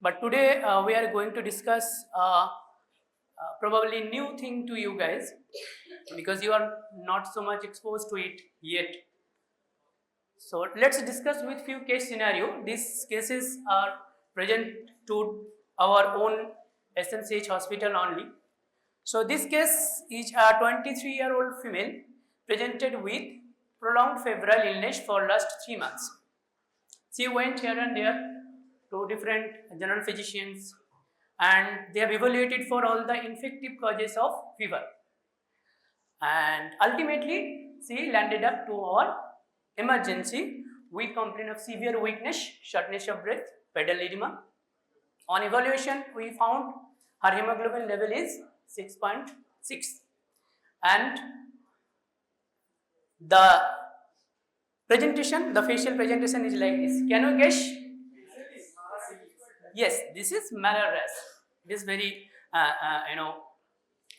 But today we are going to discuss probably new thing to you guys because you are not so much exposed to it yet. So let's discuss with few case scenario. These cases are present to our own SMCH hospital only. So this case is a 23-year-old female presented with prolonged febrile illness for last 3 months. She went here and there to different general physicians and they have evaluated for all the infective causes of fever. And ultimately, she landed up to our emergency with complaint of severe weakness, shortness of breath, pedal edema. On evaluation, we found her hemoglobin level is 6.6 and the presentation, the facial presentation is like this. Can you guess? Yes, this is malaria. It is very,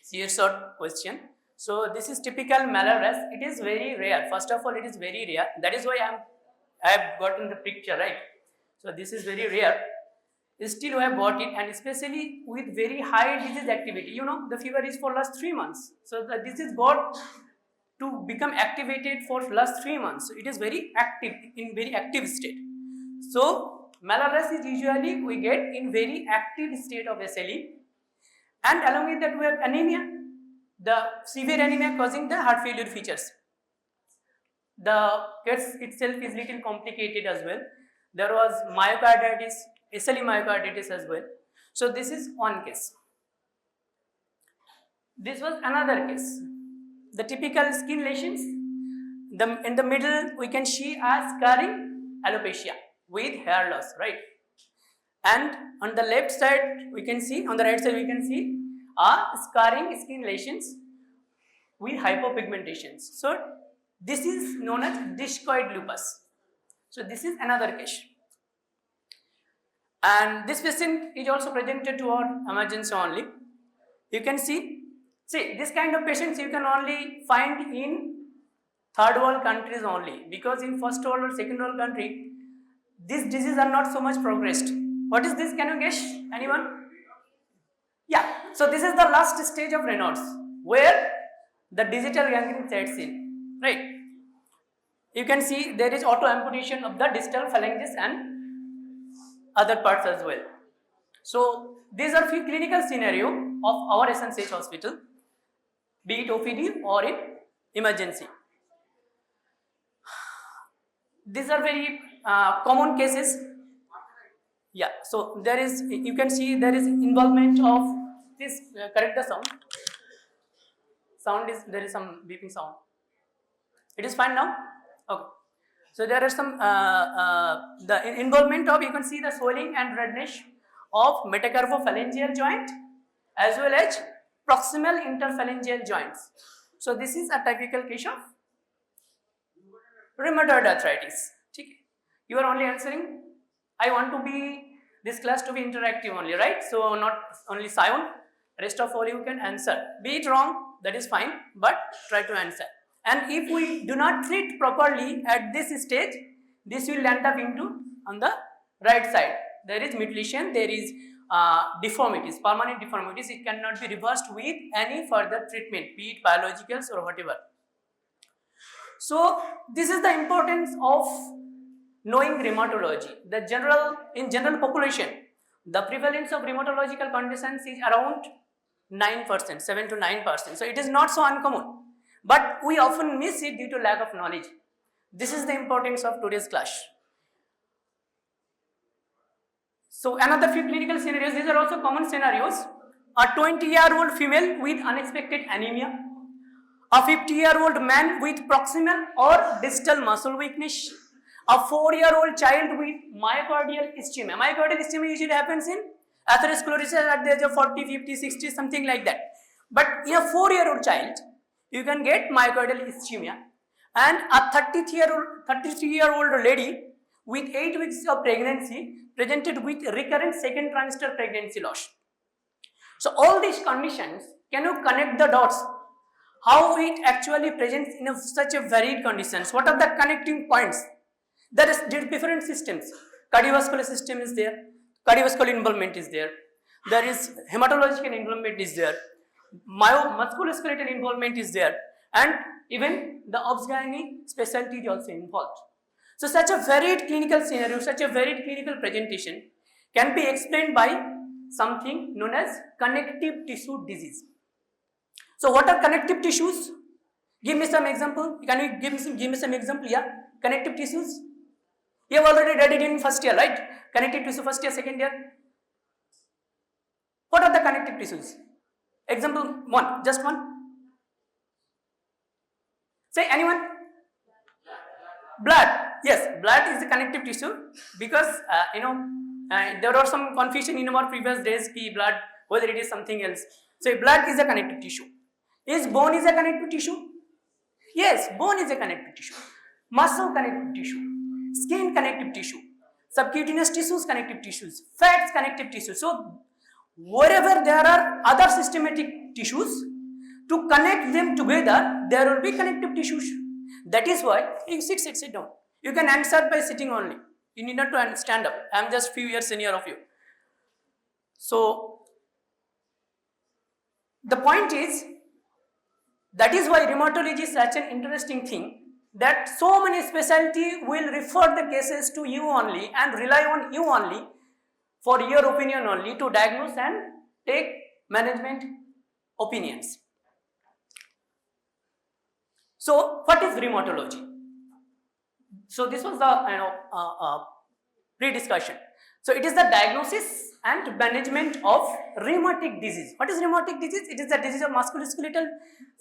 serious short question. So this is typical malaria. It is very rare. First of all, it is very rare. That is why I have gotten the picture, right? So this is very rare. Still we have got it, and especially with very high disease activity. You know, the fever is for last 3 months. So the disease got to become activated for last 3 months. So it is very active, in very active state. So malaria is usually we get in very active state of SLE, and along with that we have anemia, the severe anemia causing the heart failure features. The case itself is little complicated as well. There was myocarditis, SLE myocarditis as well. So this is one case. This was another case. The typical skin lesions. In the middle we can see a scarring alopecia with hair loss, right? And on the left side we can see, on the right side we can see a scarring skin lesions with hypopigmentations. So this is known as discoid lupus. So this is another case. And this patient is also presented to our emergency only. You can see this kind of patients you can only find in third world countries only, because in first world or second world country, these diseases are not so much progressed. What is this? Can you guess? Anyone? Yeah. So this is the last stage of Raynaud's, where the digital gangrene sets in, right? You can see there is auto amputation of the distal phalanges and other parts as well. So these are few clinical scenario of our SMCH hospital, be it OPD or in emergency. These are very common cases. Yeah, so there is, you can see there is involvement of this, correct the sound. Sound is, there is some beeping sound. It is fine now? Okay. So there are some, the involvement of, you can see the swelling and redness of metacarpophalangeal joint as well as proximal interphalangeal joints. So this is a typical case of rheumatoid arthritis. You are only answering. I want to be, this class to be interactive only, right? So not only Sion, rest of all you can answer. Be it wrong, that is fine, but try to answer. And if we do not treat properly at this stage, this will end up into on the right side. There is mutilation, there is deformities, permanent deformities. It cannot be reversed with any further treatment, be it biologicals or whatever. So this is the importance of knowing rheumatology. In general population, the prevalence of rheumatological conditions is around 9%, 7 to 9%. So it is not so uncommon, but we often miss it due to lack of knowledge. This is the importance of today's class. So another few clinical scenarios, these are also common scenarios. A 20-year-old female with unexpected anemia, a 50-year-old man with proximal or distal muscle weakness, a 4-year-old child with myocardial ischemia. Myocardial ischemia usually happens in atherosclerosis at the age of 40, 50, 60, something like that. But in a 4-year-old child, you can get myocardial ischemia. And a 33-year-old lady with 8 weeks of pregnancy presented with recurrent second trimester pregnancy loss. So all these conditions, can you connect the dots? How it actually presents in such a varied conditions? What are the connecting points? There is different systems. Cardiovascular system is there, cardiovascular involvement is there. There is hematological involvement is there. Musculoskeletal involvement is there, and even the obs-gynae specialty is also involved. So such a varied clinical scenario, such a varied clinical presentation can be explained by something known as connective tissue disease. So what are connective tissues? Give me some example. Can you give me some example? Yeah, connective tissues. You have already read it in first year, right? Connective tissue first year, second year. What are the connective tissues? Example one, just one. Say anyone? Blood. Yes, blood is a connective tissue because there was some confusion in our previous days. Blood, whether it is something else. So blood is a connective tissue. Is bone is a connective tissue? Yes, bone is a connective tissue. Muscle connective tissue. Skin connective tissue. Subcutaneous tissues connective tissues. Fats connective tissues. So wherever there are other systematic tissues, to connect them together, there will be connective tissues. That is why you sit down. You can answer by sitting only. You need not to stand up. I am just few years senior of you. So the point is, that is why rheumatology is such an interesting thing, that so many specialty will refer the cases to you only and rely on you only for your opinion only to diagnose and take management opinions. So what is rheumatology? So this was the pre-discussion. So it is the diagnosis and management of rheumatic disease. What is rheumatic disease? It is the disease of musculoskeletal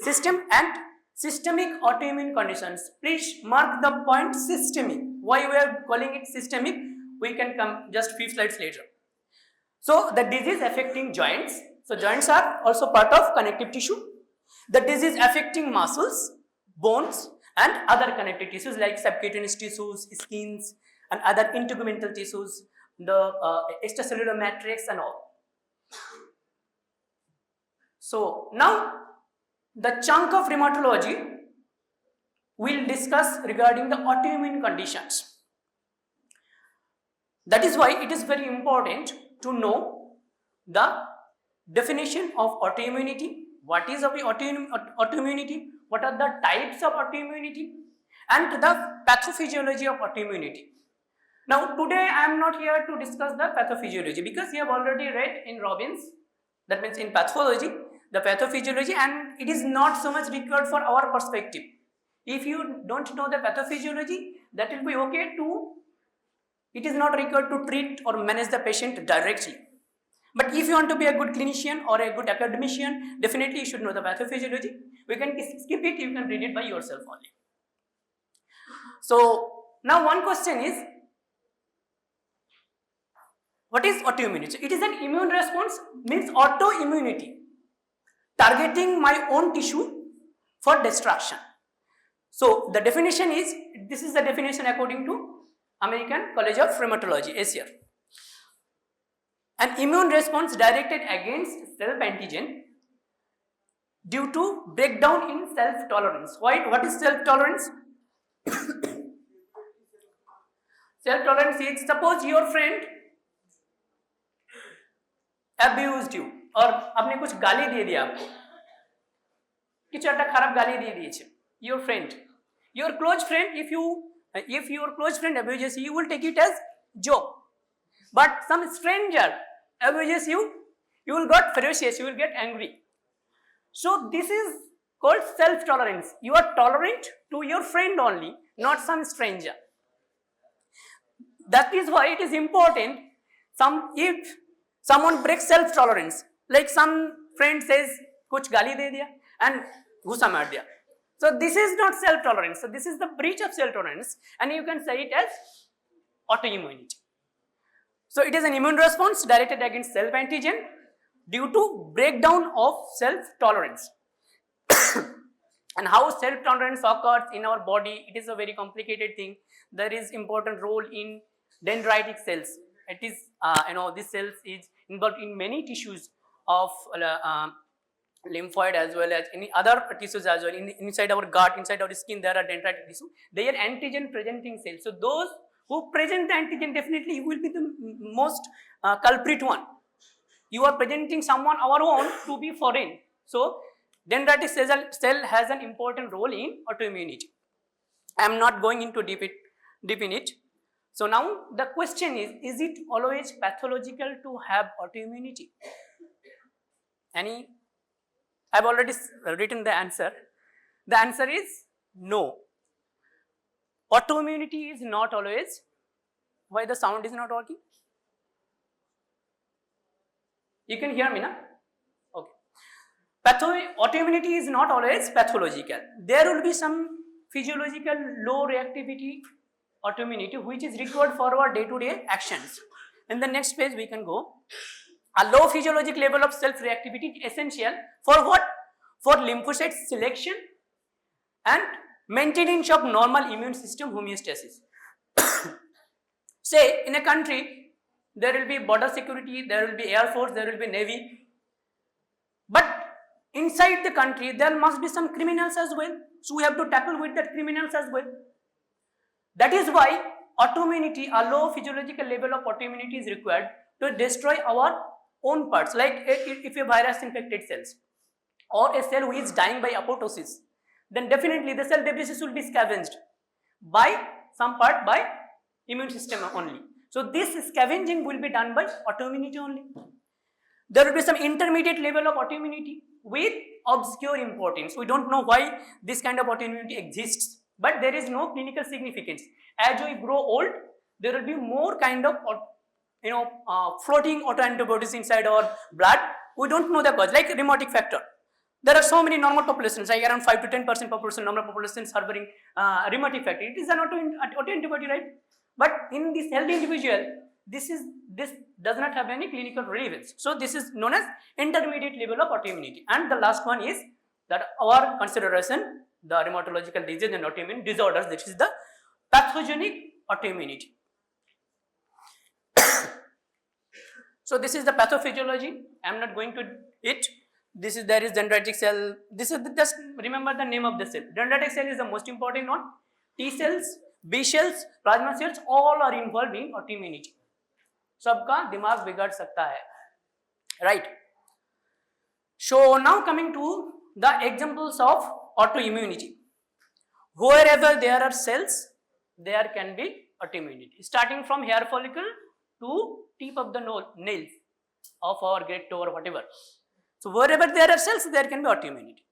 system and systemic autoimmune conditions. Please mark the point systemic. Why we are calling it systemic? We can come just few slides later. So the disease affecting joints. So joints are also part of connective tissue. The disease affecting muscles, bones and other connective tissues like subcutaneous tissues, skins and other integumental tissues, the extracellular matrix and all. So now the chunk of rheumatology we'll discuss regarding the autoimmune conditions. That is why it is very important to know the definition of autoimmunity, what is autoimmunity, what are the types of autoimmunity and the pathophysiology of autoimmunity. Now today I am not here to discuss the pathophysiology because you have already read in Robbins, that means in pathology, the pathophysiology, and it is not so much required for our perspective. If you don't know the pathophysiology, that will be okay to, it is not required to treat or manage the patient directly. But if you want to be a good clinician or a good academician, definitely you should know the pathophysiology. We can skip it, you can read it by yourself only. So now one question is, what is autoimmunity? It is an immune response, means autoimmunity, targeting my own tissue for destruction. So the definition is, this is the definition according to American College of Rheumatology, ACR. An immune response directed against self-antigen due to breakdown in self-tolerance. What is self-tolerance? Self-tolerance is, suppose your friend abused you, और आपने कुछ गाली दे दिया आपको, किसी একটা খারাপ গালি দিয়ে দিয়েছে, your friend, your close friend, if your close friend abuses you, you will take it as joke. But some stranger abuses you, you will get ferocious, you will get angry. So this is called self-tolerance. You are tolerant to your friend only, not some stranger. That is why it is important, if someone breaks self-tolerance, like some friend says, kuch gali de diya and gussa maar diya. So this is not self-tolerance. So this is the breach of self-tolerance, and you can say it as autoimmunity. So it is an immune response directed against self-antigen due to breakdown of self-tolerance. And how self-tolerance occurs in our body, it is a very complicated thing. There is important role in dendritic cells. It is, this cells is involved in many tissues of lymphoid as well as any other tissues as well. Inside our gut, inside our skin, there are dendritic tissue. They are antigen presenting cells. So those who present the antigen, definitely you will be the most culprit one. You are presenting someone our own to be foreign. So dendritic cell has an important role in autoimmunity. I am not going into deep in it. So now the question is it always pathological to have autoimmunity? I've already written the answer. The answer is no. Autoimmunity is not always. Why the sound is not working? You can hear me, na? Okay. Autoimmunity is not always pathological. There will be some physiological low reactivity autoimmunity which is required for our day-to-day actions. In the next page we can go. A low physiologic level of self-reactivity is essential for what? For lymphocyte selection and maintenance of normal immune system homeostasis. Say in a country there will be border security, there will be air force, there will be navy, but inside the country there must be some criminals as well. So we have to tackle with that criminals as well. That is why autoimmunity, a low physiological level of autoimmunity is required to destroy our own parts. Like if a virus infected cells or a cell which is dying by apoptosis, then definitely the cell debris will be scavenged by some part by immune system only. So this scavenging will be done by autoimmunity only. There will be some intermediate level of autoimmunity with obscure importance. We don't know why this kind of autoimmunity exists, but there is no clinical significance. As we grow old, there will be more kind of floating autoantibodies inside our blood. We don't know the cause, like rheumatic factor. There are so many normal populations, like around 5 to 10% population, normal populations harboring rheumatic factor. It is an autoantibody, right? But in this healthy individual, this does not have any clinical relevance. So this is known as intermediate level of autoimmunity. And the last one is that our consideration, the rheumatological disease and autoimmune disorders, this is the pathogenic autoimmunity. So this is the pathophysiology. I am not going to it. There is dendritic cell. This is just remember the name of the cell. Dendritic cell is the most important one. T cells, B cells, plasma cells, all are involved in autoimmunity. सबका दिमाग बिगड़ सकता है, right? So now coming to the examples of autoimmunity. Wherever there are cells, there can be autoimmunity. Starting from hair follicle to tip of the nails of our great toe or whatever. So wherever there are cells, there can be autoimmunity.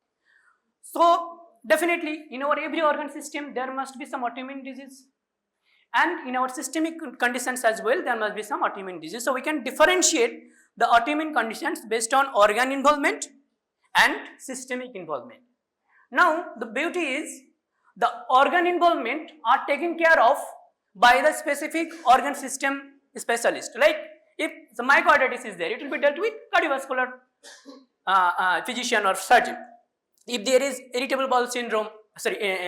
So definitely in our every organ system, there must be some autoimmune disease. And in our systemic conditions as well, there must be some autoimmune disease. So we can differentiate the autoimmune conditions based on organ involvement and systemic involvement. Now the beauty is the organ involvement are taken care of by the specific organ system specialist. Like if the myocarditis is there, it will be dealt with cardiovascular physician or surgeon. If there is irritable bowel syndrome,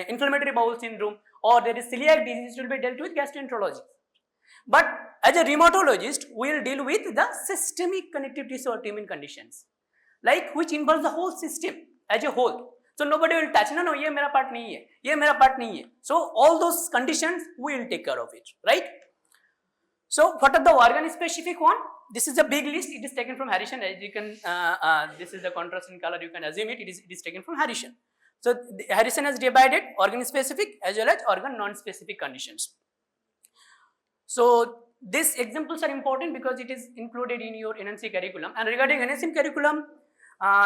inflammatory bowel syndrome, or there is celiac disease, it will be dealt with gastroenterologist. But as a rheumatologist, we will deal with the systemic connective tissue autoimmune conditions, like which involves the whole system as a whole. So nobody will touch, no, ye mera part nahi hai, ye mera part nahi hai. So all those conditions, we will take care of it, right? So what are the organ specific one? This is a big list. It is taken from Harrison. As you can, this is the contrast in color. You can assume it. It is taken from Harrison. So Harrison has divided organ specific as well as organ non-specific conditions. So these examples are important because it is included in your NNC curriculum. And regarding NNC curriculum,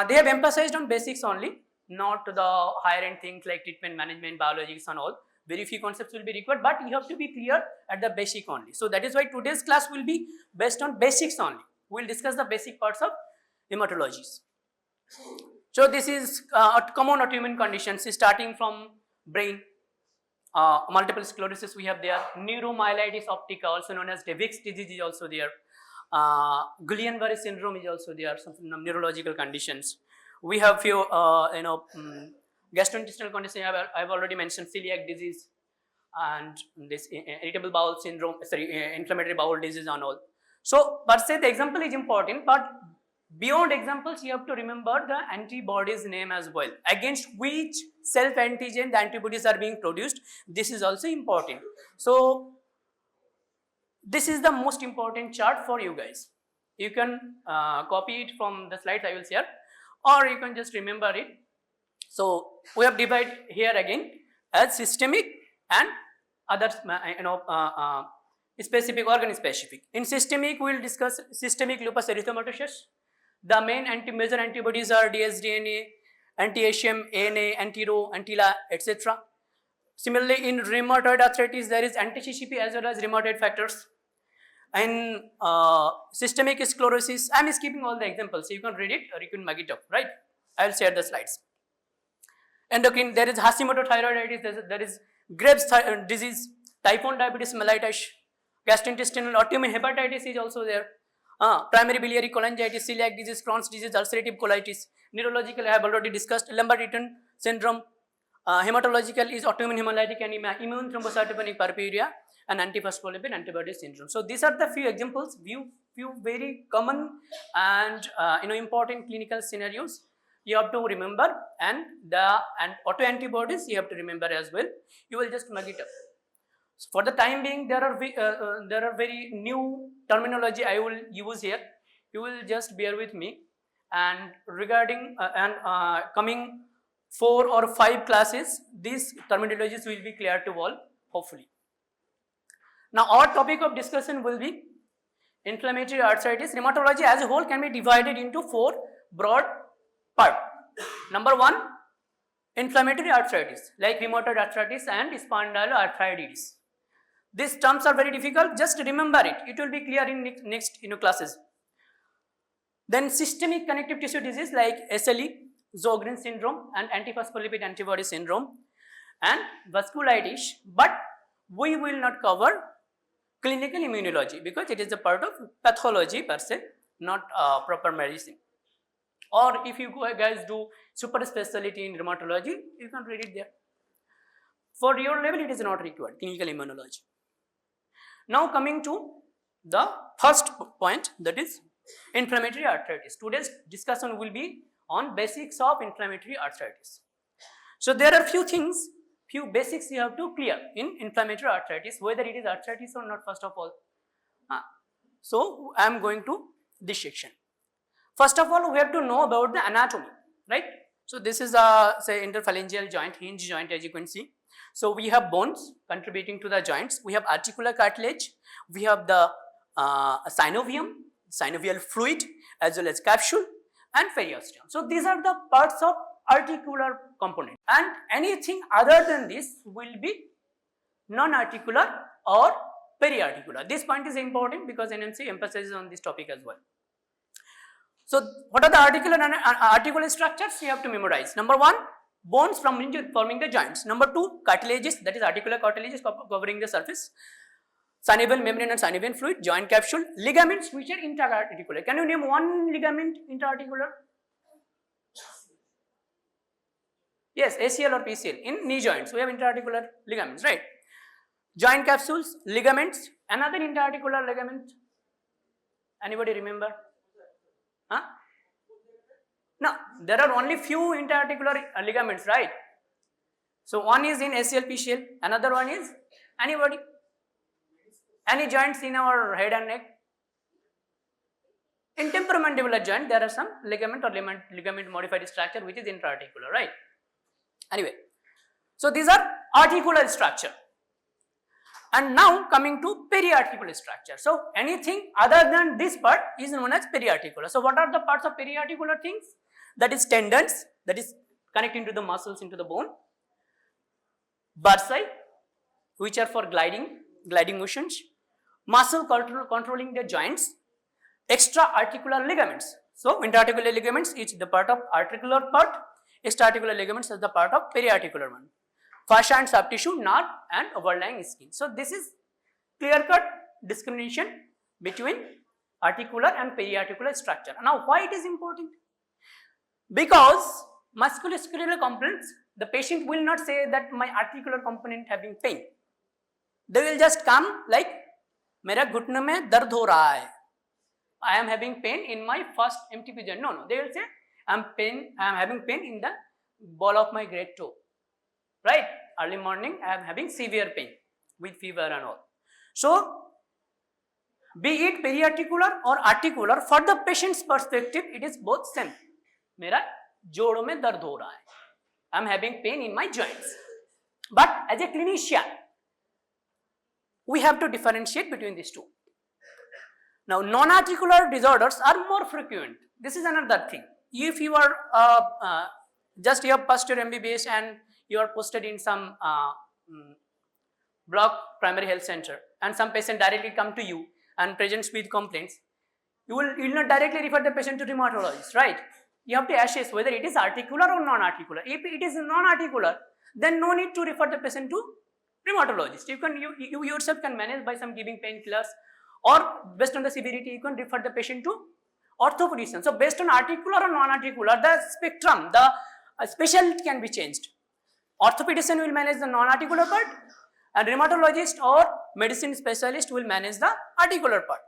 they have emphasized on basics only, not the higher end things like treatment management, biologics and all. Very few concepts will be required, but you have to be clear at the basic only. So that is why today's class will be based on basics only. We will discuss the basic parts of hematologies. So this is common autoimmune conditions starting from brain, multiple sclerosis we have there, neuromyelitis optica also known as Vick's disease is also there, Guillain-Barré syndrome is also there, some neurological conditions. We have few gastrointestinal conditions. I have already mentioned celiac disease and this irritable bowel syndrome, inflammatory bowel disease and all. So per se the example is important, but beyond examples you have to remember the antibodies name as well, against which self antigen the antibodies are being produced. This is also important. So This is the most important chart for you guys. You can copy it from the slides I will share, or you can just remember it. So we have divided here again as systemic and other specific, organ specific. In systemic, we will discuss systemic lupus erythematosus. The main major antibodies are dsDNA, anti-HM, ANA, anti-Rho, anti-La, etc. Similarly, in rheumatoid arthritis, there is anti-CCP as well as rheumatoid factors. In systemic sclerosis, I am skipping all the examples, so you can read it or you can mug it up, right? I will share the slides. Endocrine, there is Hashimoto thyroiditis, there is Graves disease, type 1 diabetes mellitus, gastrointestinal autoimmune hepatitis is also there. Primary biliary cholangitis, celiac disease, Crohn's disease, ulcerative colitis. Neurological, I have already discussed, Lambert-Eaton syndrome. Hematological is autoimmune hemolytic anemia, immune thrombocytopenic purpura, and antiphospholipid antibody syndrome. So these are the few examples, few very common and important clinical scenarios you have to remember, and autoantibodies you have to remember as well. You will just mug it up. So for the time being, there are very new terminology I will use here. You will just bear with me, and regarding coming 4 or 5 classes, these terminologies will be clear to all, hopefully. Now our topic of discussion will be inflammatory arthritis. Rheumatology as a whole can be divided into 4 broad parts. Number 1, inflammatory arthritis like rheumatoid arthritis and spondyloarthritis. These terms are very difficult, just remember it. It will be clear in next classes. Then systemic connective tissue disease like SLE, Sjogren syndrome and antiphospholipid antibody syndrome, and vasculitis, but we will not cover clinical immunology because it is a part of pathology per se, not proper medicine. Or if you guys do super specialty in rheumatology, you can read it there. For your level, it is not required, clinical immunology. Now coming to the first point, that is inflammatory arthritis. Today's discussion will be on basics of inflammatory arthritis. So there are few basics you have to clear in inflammatory arthritis, whether it is arthritis or not, first of all. So I am going to this section. First of all, we have to know about the anatomy, right? So this is a interphalangeal joint, hinge joint, as you can see. So we have bones contributing to the joints. We have articular cartilage. We have the synovium, synovial fluid, as well as capsule and periosteum. So these are the parts of articular component, and anything other than this will be non-articular or periarticular. This point is important because NMC emphasizes on this topic as well. So what are the articular structures you have to memorize? Number 1, bones forming the joints. Number 2, cartilages, that is articular cartilages covering the surface. Synovial membrane and synovial fluid, joint capsule, ligaments which are interarticular. Can you name one ligament interarticular? Yes, ACL or PCL. In knee joints, we have interarticular ligaments, right? Joint capsules, ligaments, another interarticular ligament. Anybody remember? Huh? No, there are only few interarticular ligaments, right? So one is in ACL, PCL, another one is anybody? Any joints in our head and neck? In temporomandibular joint, there are some ligament or ligament modified structure which is interarticular, right? Anyway, so these are articular structure. And now coming to periarticular structure. So anything other than this part is known as periarticular. So what are the parts of periarticular things? That is tendons, that is connecting to the muscles into the bone. Bursae, which are for gliding motions. Muscle controlling the joints. Extra articular ligaments. So interarticular ligaments is the part of articular part. Extraarticular ligaments is the part of periarticular one. Fascia and soft tissue, nerve and overlying skin. So this is clear-cut discrimination between articular and periarticular structure. Now why it is important? Because musculoskeletal components, the patient will not say that my articular component having pain. They will just come like, मेरा घुटने में दर्द हो रहा है. I am having pain in my first MTP joint. No, they will say I am having pain in the ball of my great toe. Right? Early morning I am having severe pain with fever and all. So Be it periarticular or articular, for the patient's perspective, it is both same. मेरा जोड़ों में दर्द हो रहा है. I am having pain in my joints. But as a clinician, we have to differentiate between these two. Now, non-articular disorders are more frequent. This is another thing. If you are just you have passed your MBBS and you are posted in some block primary health center, and some patient directly come to you and presents with complaints, you will not directly refer the patient to rheumatologist, right? You have to assess whether it is articular or non-articular. If it is non-articular, then no need to refer the patient to rheumatologist. You yourself can manage by some giving painkillers, or based on the severity, you can refer the patient to orthopedician. So based on articular or non-articular, the spectrum, the specialty can be changed. Orthopedician will manage the non-articular part, and rheumatologist or medicine specialist will manage the articular part.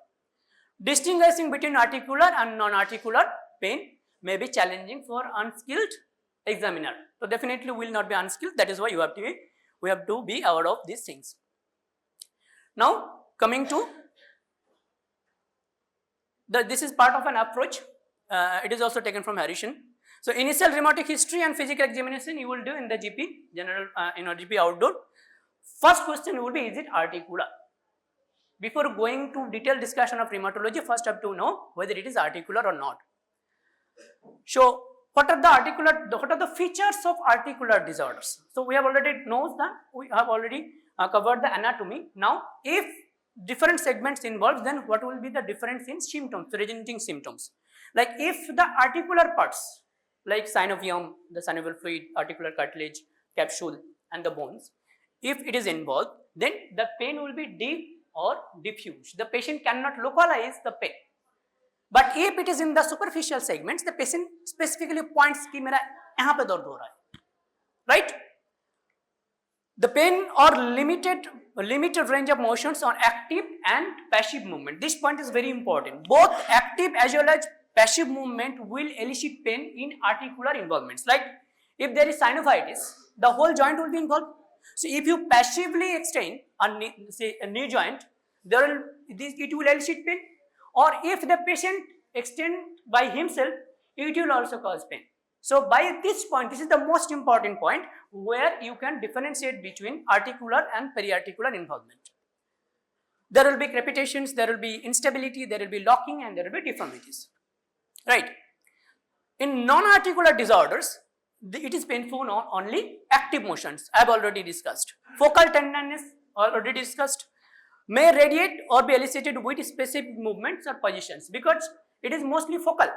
Distinguishing between articular and non-articular pain may be challenging for unskilled examiner. So definitely will not be unskilled. That is why we have to be aware of these things. Now coming to this is part of an approach. It is also taken from Harrison. So initial rheumatic history and physical examination you will do in the GP general GP outdoor. First question will be, is it articular? Before going to detailed discussion of rheumatology, first have to know whether it is articular or not. So what are the features of articular disorders? So we have already known that, we have already covered the anatomy. Now if different segments involved, then what will be the difference in symptoms, presenting symptoms? Like if the articular parts like synovium, the synovial fluid, articular cartilage, capsule and the bones, if it is involved, then the pain will be deep or diffuse. The patient cannot localize the pain. But if it is in the superficial segments, the patient specifically points कि मेरा यहाँ पे दर्द हो रहा है, right? The pain or limited range of motions on active and passive movement. This point is very important. Both active as well as passive movement will elicit pain in articular involvements. Like if there is synovitis, the whole joint will be involved. So if you passively extend a knee joint, it will elicit pain. Or if the patient extend by himself, it will also cause pain. So by this point, this is the most important point where you can differentiate between articular and periarticular involvement. There will be crepitations, there will be instability, there will be locking, and there will be deformities. Right? In non-articular disorders, it is painful on only active motions. I have already discussed. Focal tenderness already discussed. May radiate or be elicited with specific movements or positions because it is mostly focal.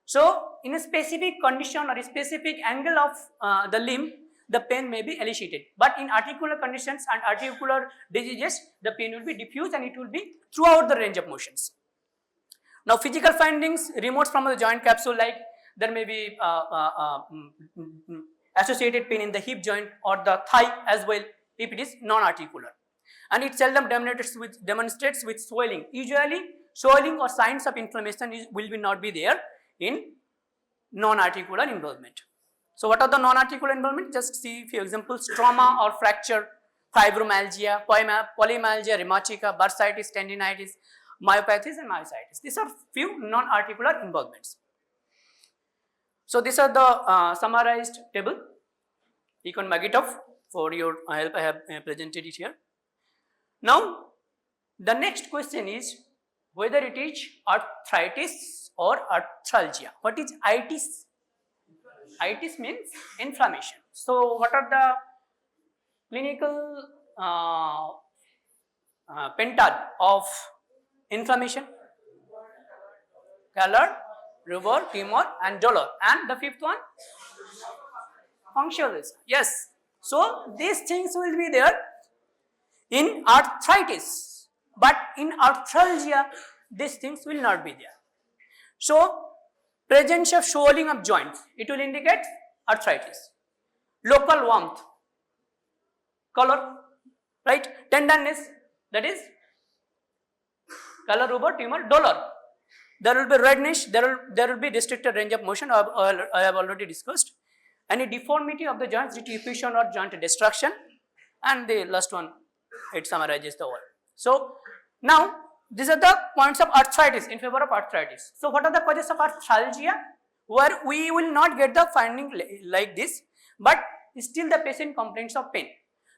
So in a specific condition or a specific angle of the limb, the pain may be elicited. But in articular conditions and articular diseases, the pain will be diffuse and it will be throughout the range of motions. Now physical findings, remote from the joint capsule, like there may be associated pain in the hip joint or the thigh as well if it is non-articular. And it seldom demonstrates with swelling. Usually swelling or signs of inflammation will not be there in non-articular involvement. So what are the non-articular involvement? Just see few examples: trauma or fracture, fibromyalgia, polymyalgia rheumatica, bursitis, tendinitis, myopathies and myositis. These are few non-articular involvements. So these are the summarized table. You can mark it off for your help. I have presented it here. Now the next question is whether it is arthritis or arthralgia. What is itis? Itis means inflammation. So what are the clinical pentad of inflammation? Calor, rubor, tremor and dolor. And the fifth one? Functional. Yes. So these things will be there in arthritis, but in arthralgia these things will not be there. So presence of swelling of joints, it will indicate arthritis. Local warmth, color, right? Tenderness, that is color, rubor, tremor, dolor. There will be redness, there will be restricted range of motion, I have already discussed. Any deformity of the joints due to effusion or joint destruction, and the last one, it summarizes the whole. So now these are the points of arthritis in favor of arthritis. So what are the causes of arthralgia? Where we will not get the finding like this, but still the patient complains of pain.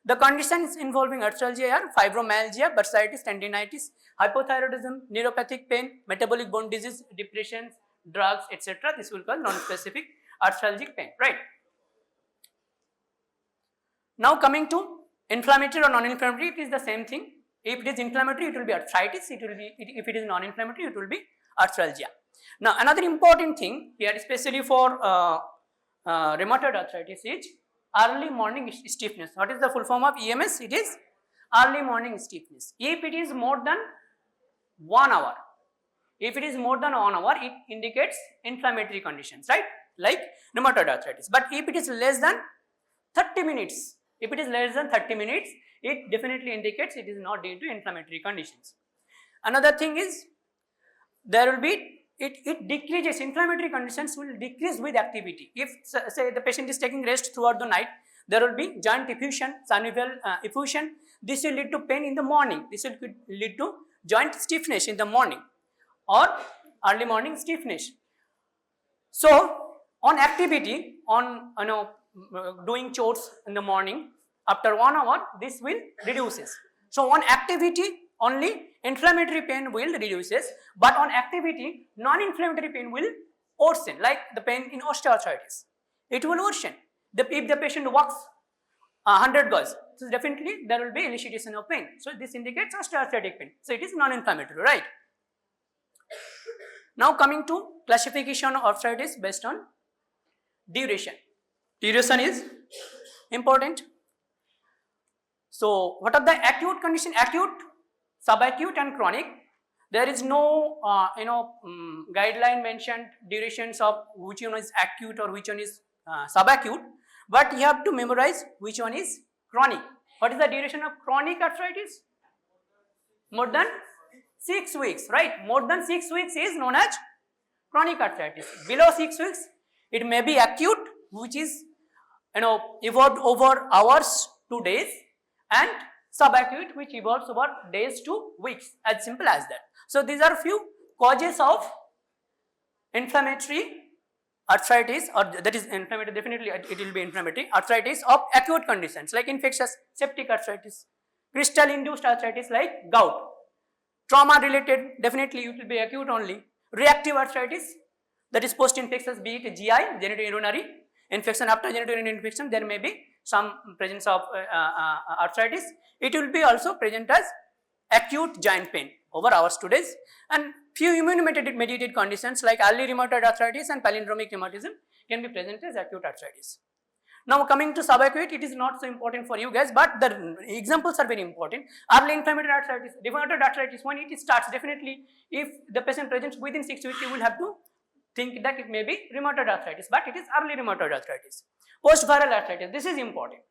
The conditions involving arthralgia are fibromyalgia, bursitis, tendinitis, hypothyroidism, neuropathic pain, metabolic bone disease, depression, drugs, etc. This will cause non-specific arthralgic pain, right? Now coming to inflammatory or non-inflammatory, it is the same thing. If it is inflammatory, it will be arthritis. If it is non-inflammatory, it will be arthralgia. Now another important thing here, especially for rheumatoid arthritis, is early morning stiffness. What is the full form of EMS? It is early morning stiffness. If it is more than 1 hour, if it is more than 1 hour, it indicates inflammatory conditions, right? Like rheumatoid arthritis. But if it is less than 30 minutes, if it is less than 30 minutes, it definitely indicates it is not due to inflammatory conditions. Another thing is, there will be, it decreases, inflammatory conditions will decrease with activity. If say the patient is taking rest throughout the night, there will be joint effusion, synovial effusion. This will lead to pain in the morning. This will lead to joint stiffness in the morning or early morning stiffness. So on activity, on doing chores in the morning, after 1 hour, this will reduces. So on activity, only inflammatory pain will reduces, but on activity, non-inflammatory pain will worsen, like the pain in osteoarthritis. It will worsen. If the patient walks 100 gauge, so definitely there will be elicitation of pain. So this indicates osteoarthritic pain. So it is non-inflammatory, right? Now coming to classification of arthritis based on duration. Duration is important. So what are the acute condition? Acute, subacute and chronic. There is no guideline mentioned durations of which one is acute or which one is subacute, but you have to memorize which one is chronic. What is the duration of chronic arthritis? More than 6 weeks, right? More than 6 weeks is known as chronic arthritis. Below 6 weeks, it may be acute, which is evolved over hours to days, and subacute, which evolves over days to weeks, as simple as that. So these are few causes of inflammatory arthritis, or that is inflammatory, definitely it will be inflammatory arthritis of acute conditions like infectious septic arthritis, crystal induced arthritis like gout, trauma related, definitely it will be acute only, reactive arthritis, that is post infectious, be it GI, genitourinary infection. After genitourinary infection, there may be some presence of arthritis. It will be also present as acute joint pain over hours to days, and few immune mediated conditions like early rheumatoid arthritis and palindromic rheumatism can be present as acute arthritis. Now coming to subacute, it is not so important for you guys, but the examples are very important. Early inflammatory arthritis, rheumatoid arthritis, when it starts, definitely if the patient presents within 6 weeks, you will have to think that it may be rheumatoid arthritis, but it is early rheumatoid arthritis. Post-viral arthritis, this is important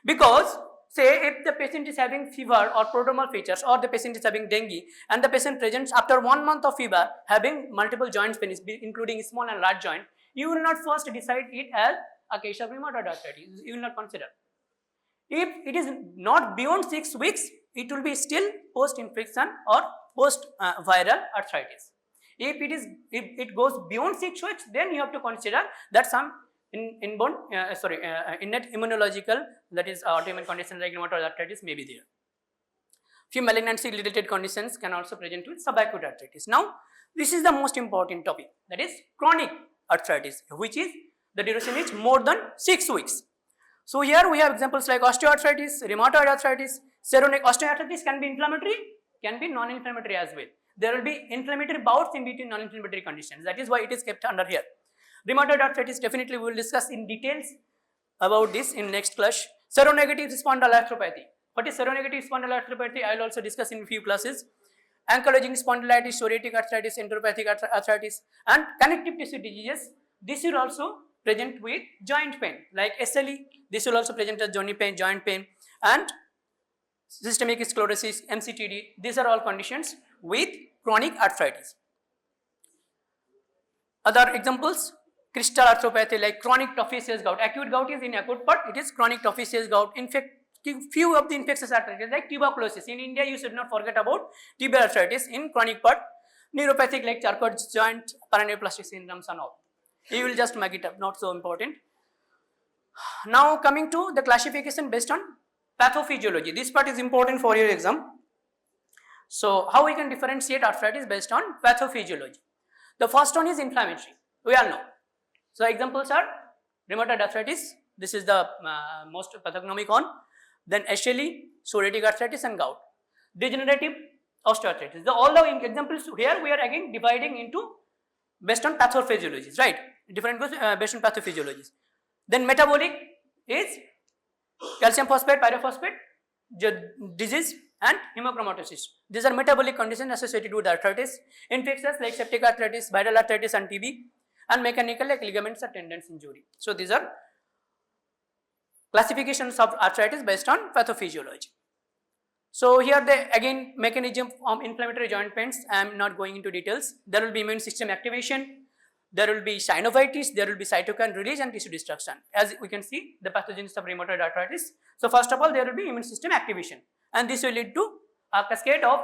because say if the patient is having fever or prodromal features, or the patient is having dengue and the patient presents after 1 month of fever having multiple joint pains including small and large joint, you will not first decide it as a case of rheumatoid arthritis, you will not consider. If it is not beyond 6 weeks, it will be still post-infection or post-viral arthritis. If it goes beyond 6 weeks, then you have to consider that some innate immunological, that is autoimmune conditions like rheumatoid arthritis may be there. Few malignancy related conditions can also present with subacute arthritis. Now this is the most important topic, that is chronic arthritis, which is the duration is more than 6 weeks. So here we have examples like osteoarthritis, rheumatoid arthritis, xeronic. Osteoarthritis can be inflammatory, can be non-inflammatory as well. There will be inflammatory bouts in between non-inflammatory conditions. That is why it is kept under here. Rheumatoid arthritis, definitely we will discuss in details about this in next class. Seronegative spondyloarthropathy. What is seronegative spondyloarthropathy? I will also discuss in few classes. Ankylosing spondylitis, psoriatic arthritis, enteropathic arthritis, and connective tissue diseases. This will also present with joint pain like SLE. This will also present as joint pain, and systemic sclerosis, MCTD. These are all conditions with chronic arthritis. Other examples, crystal arthropathy like chronic tophaceous gout. Acute gout is in acute, but it is chronic tophaceous gout. few of the infectious arthritis like tuberculosis. In India, you should not forget about tuberous arthritis in chronic part, neuropathic like Charcot joint, paraneoplastic syndromes and all. You will just make it up, not so important. Now coming to the classification based on pathophysiology. This part is important for your exam. So how we can differentiate arthritis based on pathophysiology? The first one is inflammatory. We all know. So examples are rheumatoid arthritis. This is the most pathognomic one. Then SLE, psoriatic arthritis and gout. Degenerative osteoarthritis. All the examples here we are again dividing into based on pathophysiologies, right? Different based on pathophysiologies. Then metabolic is calcium phosphate, pyrophosphate disease and hemochromatosis. These are metabolic conditions associated with arthritis. Infectious like septic arthritis, viral arthritis and TB, and mechanical like ligaments or tendons injury. So these are classifications of arthritis based on pathophysiology. So here the again mechanism of inflammatory joint pains. I am not going into details. There will be immune system activation, there will be synovitis, there will be cytokine release and tissue destruction. As we can see the pathogens of rheumatoid arthritis. So first of all there will be immune system activation, and this will lead to a cascade of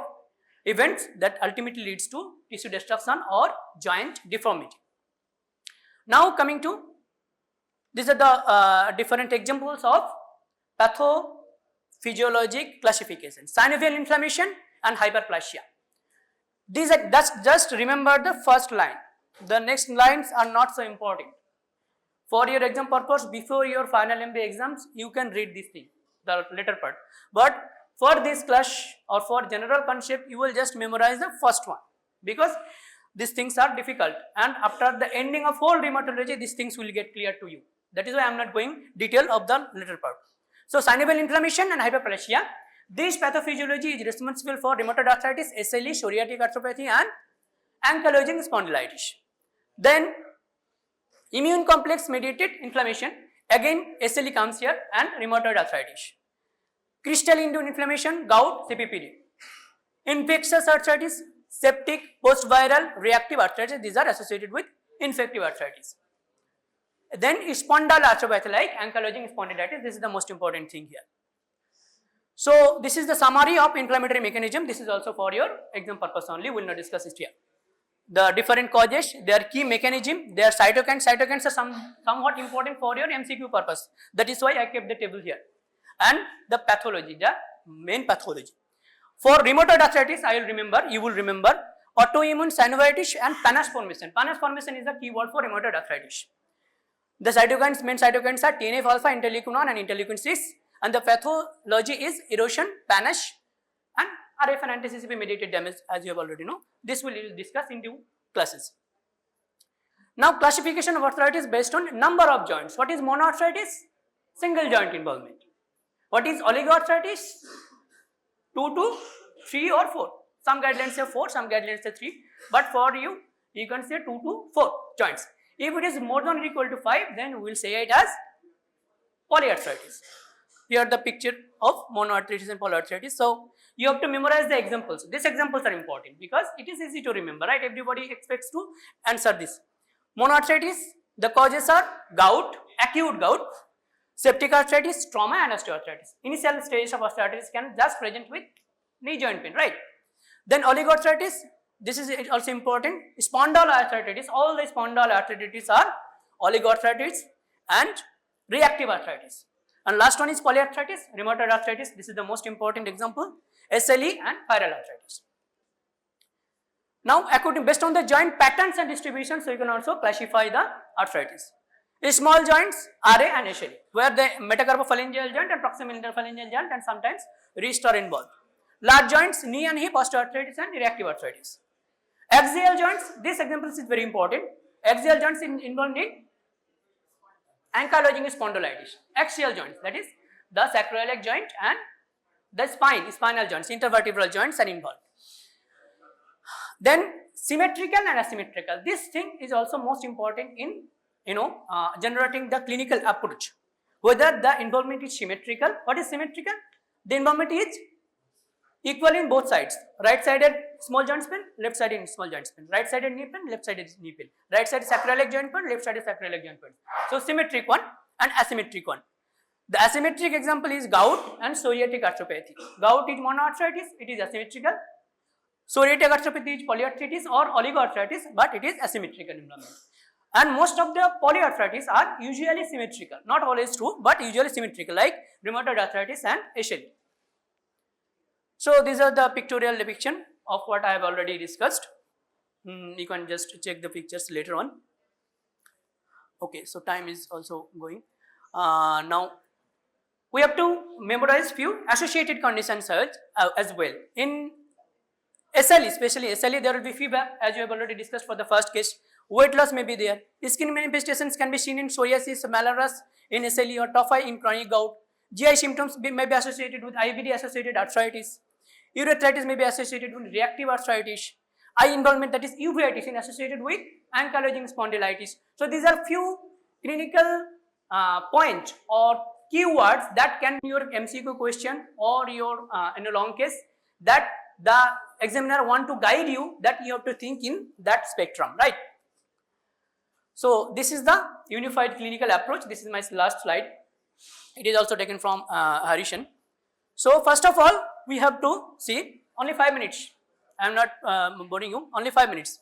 events that ultimately leads to tissue destruction or joint deformity. Now coming to, these are the different examples of pathophysiologic classification: synovial inflammation and hyperplasia. These are just remember the first line. The next lines are not so important. For your exam purpose, before your final MBA exams, you can read this thing, the later part. But for this class or for general concept, you will just memorize the first one, because these things are difficult, and after the ending of whole rheumatology, these things will get clear to you. That is why I am not going detail of the later part. So synovial inflammation and hyperplasia. This pathophysiology is responsible for rheumatoid arthritis, SLE, psoriatic arthropathy and ankylosing spondylitis. Then immune complex mediated inflammation, again SLE comes here, and rheumatoid arthritis. Crystal-induced inflammation, gout, CPPD. Infectious arthritis, septic, post-viral, reactive arthritis, these are associated with infective arthritis. Then spondyloarthropathy like ankylosing spondylitis, this is the most important thing here. So this is the summary of inflammatory mechanism. This is also for your exam purpose only, we will not discuss it here. The different causes, their key mechanism, their cytokines. Cytokines are somewhat important for your MCQ purpose. That is why I kept the table here. And the pathology, the main pathology. For rheumatoid arthritis, you will remember autoimmune synovitis and Panache formation. Panache formation is the key word for rheumatoid arthritis. The cytokines, main cytokines are TNF alpha, interleukin 1 and interleukin 6, and the pathology is erosion, Panache and RF and anti-CCP mediated damage, as you have already know. This we will discuss in 2 classes. Now classification of arthritis based on number of joints. What is monoarthritis? Single joint involvement. What is oligoarthritis? 2 to 3 or 4. Some guidelines say 4, some guidelines say 3, but for you, you can say 2 to 4 joints. If it is more than or equal to 5, then we will say it as polyarthritis. Here the picture of monoarthritis and polyarthritis. So you have to memorize the examples. These examples are important because it is easy to remember, right? Everybody expects to answer this. Monoarthritis, the causes are gout, acute gout, septic arthritis, trauma and osteoarthritis. Initial stages of osteoarthritis can just present with knee joint pain, right? Then oligoarthritis, this is also important. Spondyloarthritis, all the spondyloarthritis are oligoarthritis and reactive arthritis. And last one is polyarthritis, rheumatoid arthritis. This is the most important example, SLE and viral arthritis. Now, based on the joint patterns and distribution, so you can also classify the arthritis. Small joints, RA and SLE, where the metacarpophalangeal joint and proximal interphalangeal joint and sometimes wrist are involved. Large joints, knee and hip, osteoarthritis and reactive arthritis. Axial joints, this example is very important. Axial joints involved in ankylosing spondylitis. Axial joints, that is the sacroiliac joint and the spinal joints, intervertebral joints are involved. Then symmetrical and asymmetrical. This thing is also most important in generating the clinical approach. Whether the involvement is symmetrical. What is symmetrical? The involvement is equal in both sides. Right sided small joint pain, left sided small joint pain. Right sided knee pain, left sided knee pain. Right sided sacroiliac joint pain, left sided sacroiliac joint pain. So symmetric one and asymmetric one. The asymmetric example is gout and psoriatic arthropathy. Gout is monoarthritis, it is asymmetrical. Psoriatic arthropathy is polyarthritis or oligoarthritis, but it is asymmetrical involvement. And most of the polyarthritis are usually symmetrical, not always true, but usually symmetrical, like rheumatoid arthritis and SLE. So these are the pictorial depiction of what I have already discussed. You can just check the pictures later on. Okay, so time is also going. Now we have to memorize few associated conditions as well. In SLE, especially SLE, there will be fever, as you have already discussed for the first case. Weight loss may be there. Skin manifestations can be seen in psoriasis, malarias, in SLE, or tophi in chronic gout. GI symptoms may be associated with IBD associated arthritis. Urethritis may be associated with reactive arthritis. Eye involvement, that is uveitis, is associated with ankylosing spondylitis. So these are few clinical points or keywords that can be your MCQ question or your in a long case that the examiner want to guide you, that you have to think in that spectrum, right? So this is the unified clinical approach. This is my last slide. It is also taken from Harishan. So first of all, we have to see only 5 minutes. I am not boring you, only 5 minutes.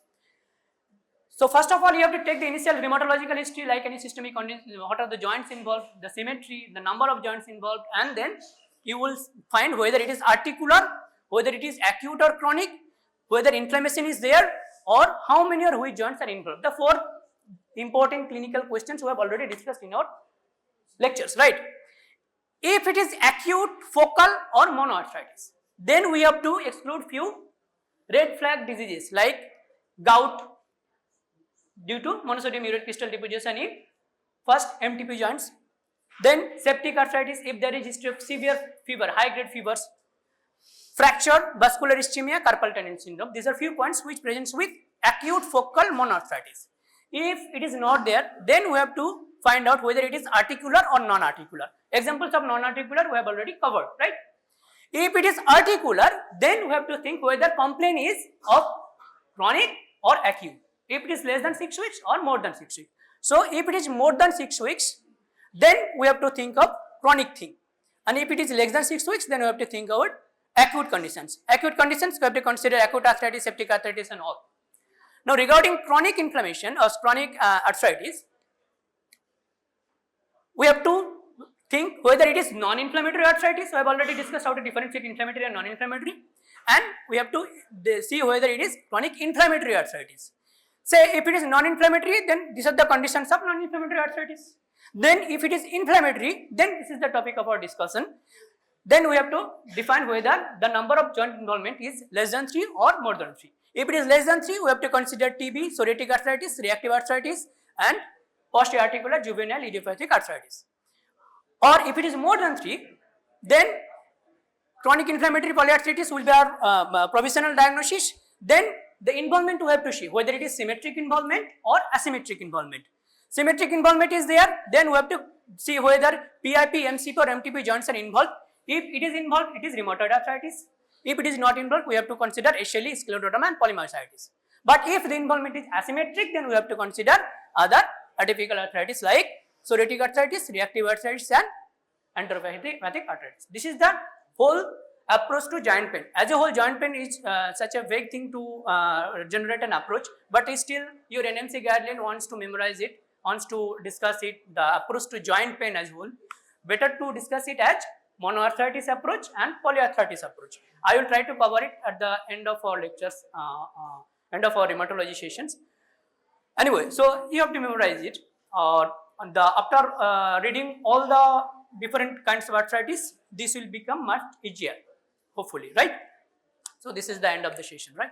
So first of all, you have to take the initial rheumatological history, like any systemic condition, what are the joints involved, the symmetry, the number of joints involved, and then you will find whether it is articular, whether it is acute or chronic, whether inflammation is there, or how many or which joints are involved. The 4 important clinical questions we have already discussed in our lectures, right? If it is acute, focal or monoarthritis, then we have to exclude few red flag diseases like gout due to monosodium urate crystal deposition in first MTP joints, then septic arthritis if there is history of severe fever, high grade fevers, fracture, vascular ischemia, carpal tunnel syndrome. These are few points which presents with acute focal monoarthritis. If it is not there, then we have to find out whether it is articular or non-articular. Examples of non-articular we have already covered, right? If it is articular, then we have to think whether complaint is of chronic or acute. If it is less than 6 weeks or more than 6 weeks. So if it is more than 6 weeks, then we have to think of chronic thing. And if it is less than 6 weeks, then we have to think about acute conditions. Acute conditions, we have to consider acute arthritis, septic arthritis and all. Now regarding chronic inflammation or chronic arthritis, we have to think whether it is non-inflammatory arthritis. So I have already discussed how to differentiate inflammatory and non-inflammatory, and we have to see whether it is chronic inflammatory arthritis. Say if it is non-inflammatory, then these are the conditions of non-inflammatory arthritis. Then if it is inflammatory, then this is the topic of our discussion. Then we have to define whether the number of joint involvement is less than 3 or more than 3. If it is less than 3, we have to consider TB, psoriatic arthritis, reactive arthritis and post-articular juvenile idiopathic arthritis. Or if it is more than 3, then chronic inflammatory polyarthritis will be our provisional diagnosis. Then the involvement we have to see whether it is symmetric involvement or asymmetric involvement. Symmetric involvement is there, then we have to see whether PIP, MCP or MTP joints are involved. If it is involved, it is rheumatoid arthritis. If it is not involved, we have to consider SLE, scleroderma and polymyositis. But if the involvement is asymmetric, then we have to consider other atypical arthritis like psoriatic arthritis, reactive arthritis and enteropathic arthritis. This is the whole approach to joint pain. As a whole, joint pain is such a vague thing to generate an approach, but still your NMC guideline wants to memorize it, wants to discuss it, the approach to joint pain as whole. Better to discuss it as monoarthritis approach and polyarthritis approach. I will try to cover it at the end of our lectures, end of our rheumatology sessions. Anyway, so you have to memorize it. After reading all the different kinds of arthritis, this will become much easier, hopefully, right? So this is the end of the session, right?